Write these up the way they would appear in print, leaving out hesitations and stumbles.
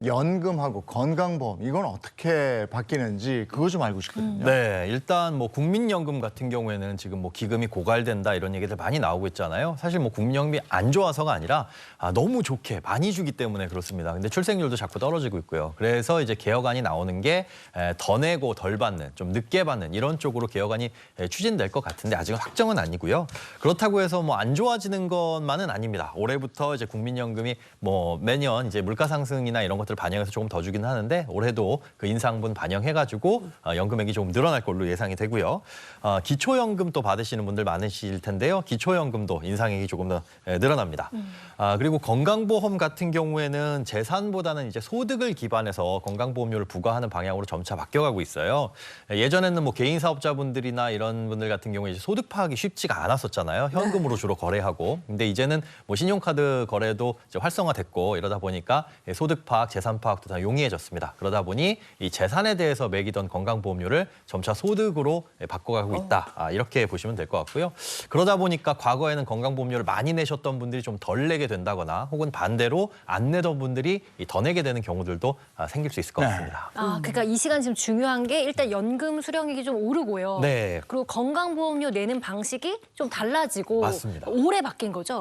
연금하고 건강보험 이건 어떻게 바뀌는지 그거 좀 알고 싶거든요. 네, 일단 뭐 국민연금 같은 경우에는 지금 뭐 기금이 고갈된다 이런 얘기들 많이 나오고 있잖아요. 사실 뭐 국민연금이 안 좋아서가 아니라 너무 좋게 많이 주기 때문에 그렇습니다. 근데 출생률도 자꾸 떨어지고 있고요. 그래서 이제 개혁안이 나오는 게 더 내고 덜 받는, 좀 늦게 받는 이런 쪽으로 개혁안이 추진될 것 같은데 아직은 확정은 아니고요. 그렇다고 해서 뭐 안 좋아지는 것만은 아닙니다. 올해부터 이제 국민연금이 뭐 매년 이제 물가 상승이나 이런 것들을 반영해서 조금 더 주긴 하는데 올해도 그 인상분 반영해가지고 연금액이 조금 늘어날 걸로 예상이 되고요. 기초연금 또 받으시는 분들 많으실 텐데요. 기초연금도 인상액이 조금 더 늘어납니다. 그리고 건강보험 같은 경우에는 재산보다는 이제 소득을 기반해서 건강보험료를 부과하는 방향으로 점차 바뀌어가고 있어요. 예전에는 뭐 개인 사업자분들이나 이런 분들 같은 경우에 이제 소득 파악이 쉽지가 않았었잖아요. 현금으로 주로 거래하고. 근데 이제는 뭐 신용카드 거래도 이제 활성화됐고 이러다 보니까 소득 파악, 재산 파악도 다 용이해졌습니다. 그러다 보니 이 재산에 대해서 매기던 건강보험료를 점차 소득으로 바꿔가고 있다. 이렇게 보시면 될 것 같고요. 그러다 보니까 과거에는 건강보험료를 많이 내셨던 분들이 좀 덜 내게 된다거나 혹은 반대로 안 내던 분들이 더 내게 되는 경우들도 생길 수 있을 것 같습니다. 그러니까 이 시간 지금 중요한 게 일단 연금 수령액이 좀 오르고요. 네. 그리고 건강보험료 내는 방식이 좀 달라지고 맞습니다. 올해 바뀐 거죠?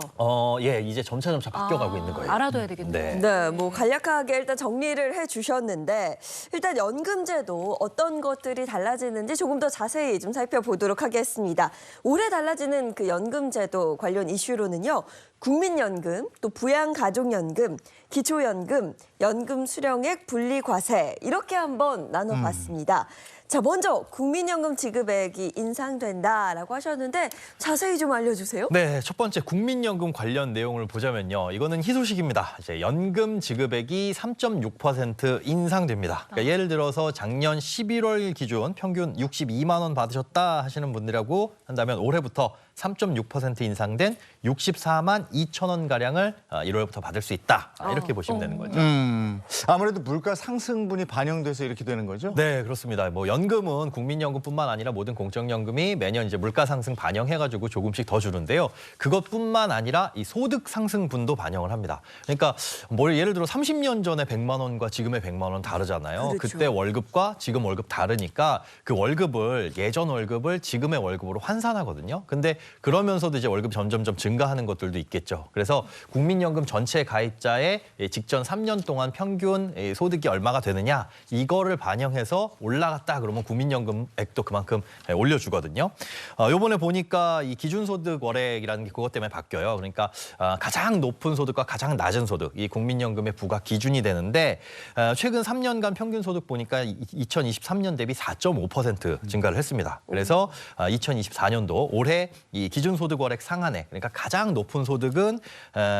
예, 이제 점차 바뀌어가고 있는 거예요. 알아둬야 되겠네요. 네. 네, 뭐 간략하게 일단 정리를 해주셨는데 일단 연금제도 어떤 것들이 달라지는지 조금 더 자세히 좀 살펴보도록 하겠습니다. 올해 달라지는 그 연금제도 관련 이슈로는요. 국민연금, 또 부양가족연금, 기초연금, 연금 수령액 분리과세 이렇게 한번 나눠봤습니다. 자, 먼저 국민연금 지급액이 인상된다라고 하셨는데 자세히 좀 알려주세요. 네, 첫 번째 국민연금 관련 내용을 보자면요. 이거는 희소식입니다. 이제 연금 지급액이 3.6% 인상됩니다. 그러니까 예를 들어서 작년 11월 기준 평균 62만 원 받으셨다 하시는 분들하고 한다면 올해부터 3.6% 인상된 64만 2천 원 가량을 1월부터 받을 수 있다. 이렇게 보시면 되는 거죠. 아무래도 물가 상승분이 반영돼서 이렇게 되는 거죠? 네, 그렇습니다. 뭐 연금은 국민연금뿐만 아니라 모든 공적연금이 매년 이제 물가 상승 반영해가지고 조금씩 더 주는데요. 그것뿐만 아니라 이 소득 상승분도 반영을 합니다. 그러니까 뭐 예를 들어 30년 전에 100만 원과 지금의 100만 원 다르잖아요. 그렇죠. 그때 월급과 지금 월급 다르니까 그 월급을 예전 월급을 지금의 월급으로 환산하거든요. 근데 그러면서도 이제 월급이 점점점 증가하는 것들도 있겠죠. 그래서 국민연금 전체 가입자의 직전 3년 동안 평균 소득이 얼마가 되느냐 이거를 반영해서 올라갔다 그러면 국민연금액도 그만큼 올려주거든요. 요번에 보니까 이 기준소득 월액이라는 게 그것 때문에 바뀌어요. 그러니까 가장 높은 소득과 가장 낮은 소득 이 국민연금의 부과 기준이 되는데 최근 3년간 평균 소득 보니까 2023년 대비 4.5% 증가를 했습니다. 그래서 2024년도 올해 이 기준소득 월액 상한액 그러니까 가장 높은 소득은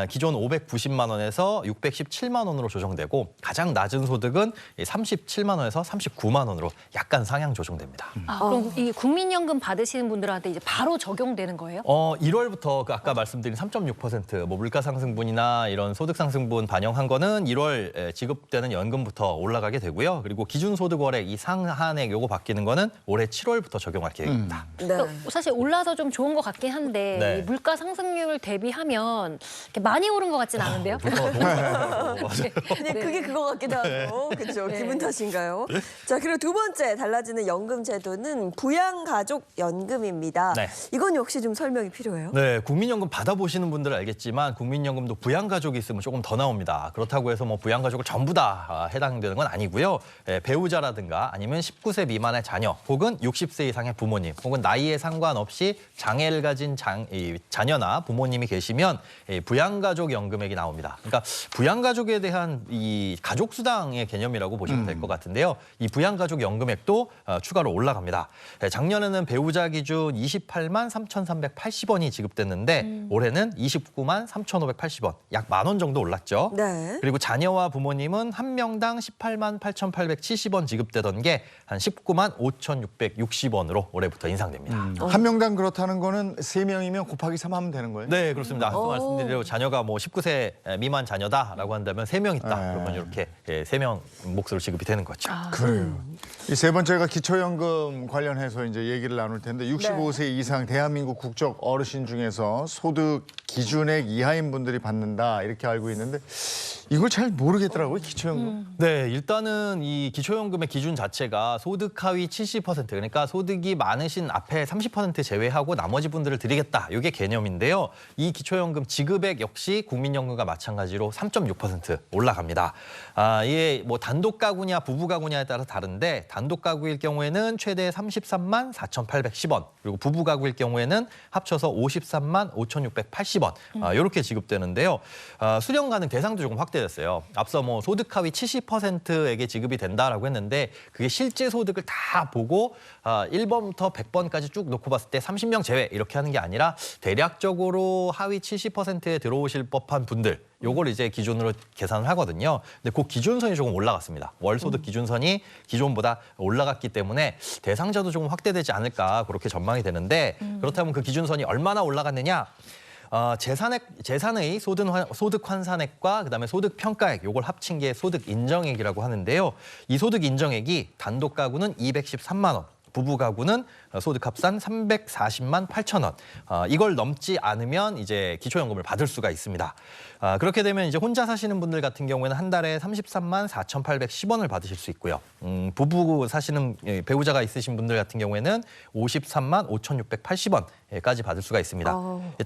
기존 590만 원에서 617만 원으로 조정되고 가장 낮은 소득은 37만 원에서 39만 원으로 약간 상향 조정됩니다. 그럼 이 국민연금 받으시는 분들한테 이제 바로 적용되는 거예요? 1월부터 그 아까 말씀드린 3.6%뭐 물가 상승분이나 이런 소득 상승분 반영한 거는 1월 지급되는 연금부터 올라가게 되고요. 그리고 기준소득 월액 이 상한액 요거 바뀌는 거는 올해 7월부터 적용할 계획입니다. 네. 그러니까 사실 올라서 좀 좋은 것 같긴 한데 네. 이 물가 상승률 대비하면 이렇게 많이 오른 것 같진 않은데요? 맞아요. 그냥 그게 그거 같기도 하고 그렇죠. 네. 기분 탓인가요? 자, 그리고 두 번째 달라지는 연금 제도는 부양가족연금입니다. 네. 이건 역시 좀 설명이 필요해요. 네, 국민연금 받아보시는 분들은 알겠지만 국민연금도 부양가족이 있으면 조금 더 나옵니다. 그렇다고 해서 뭐 부양가족을 전부 다 해당되는 건 아니고요. 배우자라든가 아니면 19세 미만의 자녀 혹은 60세 이상의 부모님 혹은 나이에 상관없이 장애를 가진 자녀나 부모님이 계시면 부양가족 연금액이 나옵니다. 그러니까 부양가족에 대한 이 가족수당의 개념이라고 보시면 될 것 같은데요. 이 부양가족 연금액도 추가로 올라갑니다. 작년에는 배우자 기준 28만 3,380원이 지급됐는데 올해는 29만 3,580원, 약 10,000원 정도 올랐죠. 네. 그리고 자녀와 부모님은 한 명당 18만 8,870원 지급되던 게 한 19만 5,660원으로 올해부터 인상됩니다. 한 명당 그렇다는 거는 3명이면 곱하기 3 하면 되는 거예요? 네, 그렇습니다. 아까 말씀드린 대로 자녀가 뭐 19세 미만 자녀다라고 한다면 3명 있다. 네. 그러면 이렇게 3명 몫으로 지급이 되는 거죠. 그래요. 이 세 번째가 기초연금 관련해서 이제 얘기를 나눌 텐데 65세 이상 대한민국 국적 어르신 중에서 소득 기준액 이하인 분들이 받는다 이렇게 알고 있는데 이걸 잘 모르겠더라고요, 기초연금. 네, 일단은 이 기초연금의 기준 자체가 소득 하위 70% 그러니까 소득이 많으신 앞에 30% 제외하고 나머지 분들을 드리겠다. 이게 개념인데요. 이 기초연금 지급액 역시 국민연금과 마찬가지로 3.6% 올라갑니다. 이게 뭐 단독 가구냐 부부 가구냐에 따라 다른데 단독 가구일 경우에는 최대 33만 4,810원 그리고 부부 가구일 경우에는 합쳐서 53만 5,680원 이렇게 지급되는데요. 수령 가능 대상도 조금 확대됐어요. 앞서 뭐 소득 하위 70%에게 지급이 된다라고 했는데 그게 실제 소득을 다 보고 1번부터 100번까지 쭉 놓고 봤을 때 30명 제외 이렇게 하는 게 아니라 대략적으로 하위 70%에 들어오실 법한 분들 요걸 이제 기준으로 계산을 하거든요. 근데 그 기준선이 조금 올라갔습니다. 월소득 기준선이 기존보다 올라갔기 때문에 대상자도 조금 확대되지 않을까 그렇게 전망이 되는데 그렇다면 그 기준선이 얼마나 올라갔느냐? 재산의 소득 환산액과 그다음에 소득 평가액 요걸 합친 게 소득 인정액이라고 하는데요. 이 소득 인정액이 단독 가구는 213만 원. 부부 가구는 소득 합산 340만 8천 원. 이걸 넘지 않으면 이제 기초연금을 받을 수가 있습니다. 그렇게 되면 이제 혼자 사시는 분들 같은 경우에는 한 달에 33만 4,810원을 받으실 수 있고요. 부부 사시는 배우자가 있으신 분들 같은 경우에는 53만 5,680원까지 받을 수가 있습니다.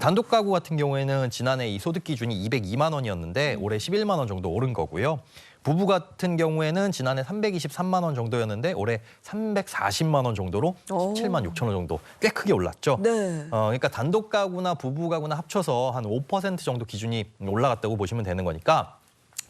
단독 가구 같은 경우에는 지난해 이 소득 기준이 202만 원이었는데 올해 11만 원 정도 오른 거고요. 부부 같은 경우에는 지난해 323만 원 정도였는데 올해 340만 원 정도로 17만 6천 원 정도 꽤 크게 올랐죠. 네. 그러니까 단독 가구나 부부 가구나 합쳐서 한 5% 정도 기준이 올라갔다고 보시면 되는 거니까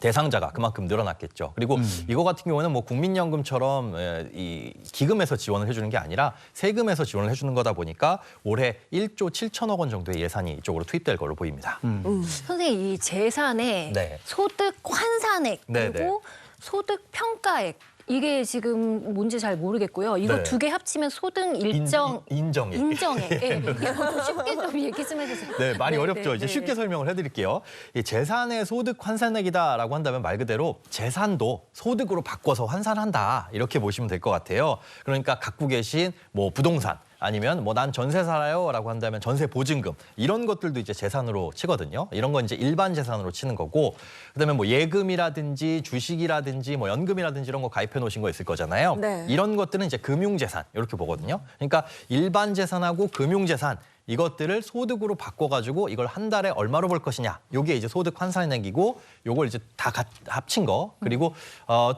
대상자가 그만큼 늘어났겠죠. 그리고 이거 같은 경우는 뭐 국민연금처럼 이 기금에서 지원을 해주는 게 아니라 세금에서 지원을 해주는 거다 보니까 올해 1조 7천억 원 정도의 예산이 이쪽으로 투입될 걸로 보입니다. 선생님 이 재산의 네. 소득 환산액 네, 그리고 소득 평가액 이게 지금 뭔지 잘 모르겠고요. 이거 네. 두 개 합치면 소득 인정액. 예, 이거 쉽게 좀 얘기 좀 해주세요. 네, 말이 네, 어렵죠. 네, 이제 네. 쉽게 설명을 해드릴게요. 이 재산의 소득 환산액이다라고 한다면 말 그대로 재산도 소득으로 바꿔서 환산한다 이렇게 보시면 될 것 같아요. 그러니까 갖고 계신 뭐 부동산 아니면 뭐 난 전세 살아요라고 한다면 전세 보증금 이런 것들도 이제 재산으로 치거든요. 이런 건 이제 일반 재산으로 치는 거고 그다음에 뭐 예금이라든지 주식이라든지 뭐 연금이라든지 이런 거 가입해 놓으신 거 있을 거잖아요. 네. 이런 것들은 이제 금융재산 이렇게 보거든요. 그러니까 일반 재산하고 금융재산 이것들을 소득으로 바꿔가지고 이걸 한 달에 얼마로 벌 것이냐. 요게 이제 소득 환산액이고 요걸 이제 다 합친 거. 그리고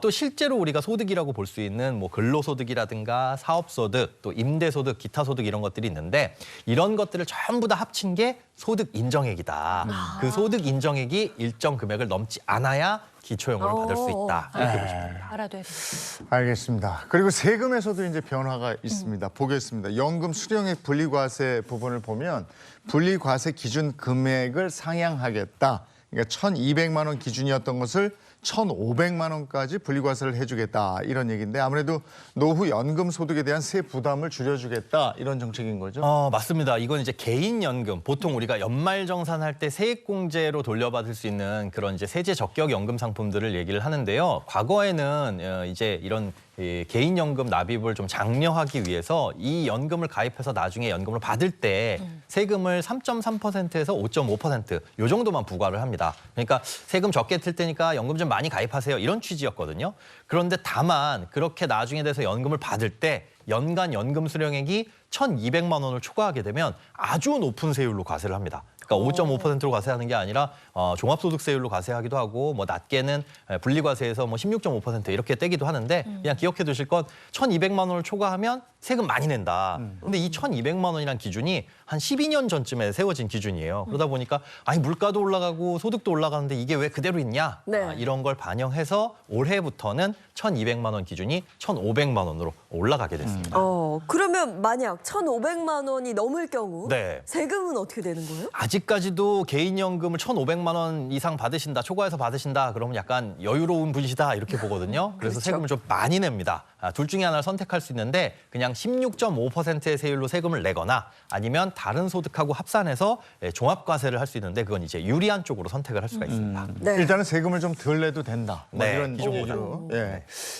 또 실제로 우리가 소득이라고 볼 수 있는 뭐 근로소득이라든가 사업소득 또 임대소득 기타 소득 이런 것들이 있는데 이런 것들을 전부 다 합친 게 소득 인정액이다. 그 소득 인정액이 일정 금액을 넘지 않아야 기초연금을 받을 수 있다. 이렇게 보시면 됩니다. 알아둬야 돼요. 알겠습니다. 그리고 세금에서도 이제 변화가 있습니다. 보겠습니다. 연금 수령액 분리과세 부분을 보면 분리과세 기준 금액을 상향하겠다. 그러니까 1,200만 원 기준이었던 것을 1,500만 원까지 분리과세를 해주겠다 이런 얘기인데 아무래도 노후 연금 소득에 대한 세 부담을 줄여주겠다 이런 정책인 거죠? 맞습니다. 이건 이제 개인연금, 보통 우리가 연말정산할 때 세액공제로 돌려받을 수 있는 그런 이제 세제 적격 연금 상품들을 얘기를 하는데요. 과거에는 이제 이런 개인연금 납입을 좀 장려하기 위해서 이 연금을 가입해서 나중에 연금을 받을 때 세금을 3.3%에서 5.5% 요 정도만 부과를 합니다. 그러니까 세금 적게 틀 테니까 연금 좀 많이 가입하세요. 이런 취지였거든요. 그런데 다만 그렇게 나중에 돼서 연금을 받을 때 연간 연금 수령액이 1,200만 원을 초과하게 되면 아주 높은 세율로 과세를 합니다. 그러니까 5.5%로 과세하는 게 아니라 종합소득세율로 과세하기도 하고 뭐 낮게는 분리과세에서 뭐 16.5% 이렇게 떼기도 하는데 그냥 기억해 두실 건 1,200만 원을 초과하면 세금 많이 낸다. 근데 이 1,200만 원이란 기준이 한 12년 전쯤에 세워진 기준이에요. 그러다 보니까 아니 물가도 올라가고 소득도 올라가는데 이게 왜 그대로 있냐? 네. 이런 걸 반영해서 올해부터는 1,200만 원 기준이 1,500만 원으로 올라가게 됐습니다. 그러면 만약 1,500만 원이 넘을 경우 네. 세금은 어떻게 되는 거예요? 아직까지도 개인연금을 1,500만 원 이상 받으신다, 초과해서 받으신다, 그러면 약간 여유로운 분이시다 이렇게 보거든요. 그래서 그렇죠. 세금을 좀 많이 냅니다. 둘 중에 하나를 선택할 수 있는데 그냥 16.5%의 세율로 세금을 내거나 아니면 다른 소득하고 합산해서 종합과세를 할 수 있는데 그건 이제 유리한 쪽으로 선택을 할 수가 있습니다. 네. 일단은 세금을 좀 덜 내도 된다. 뭐 네, 이런 기존 얘기로. 예.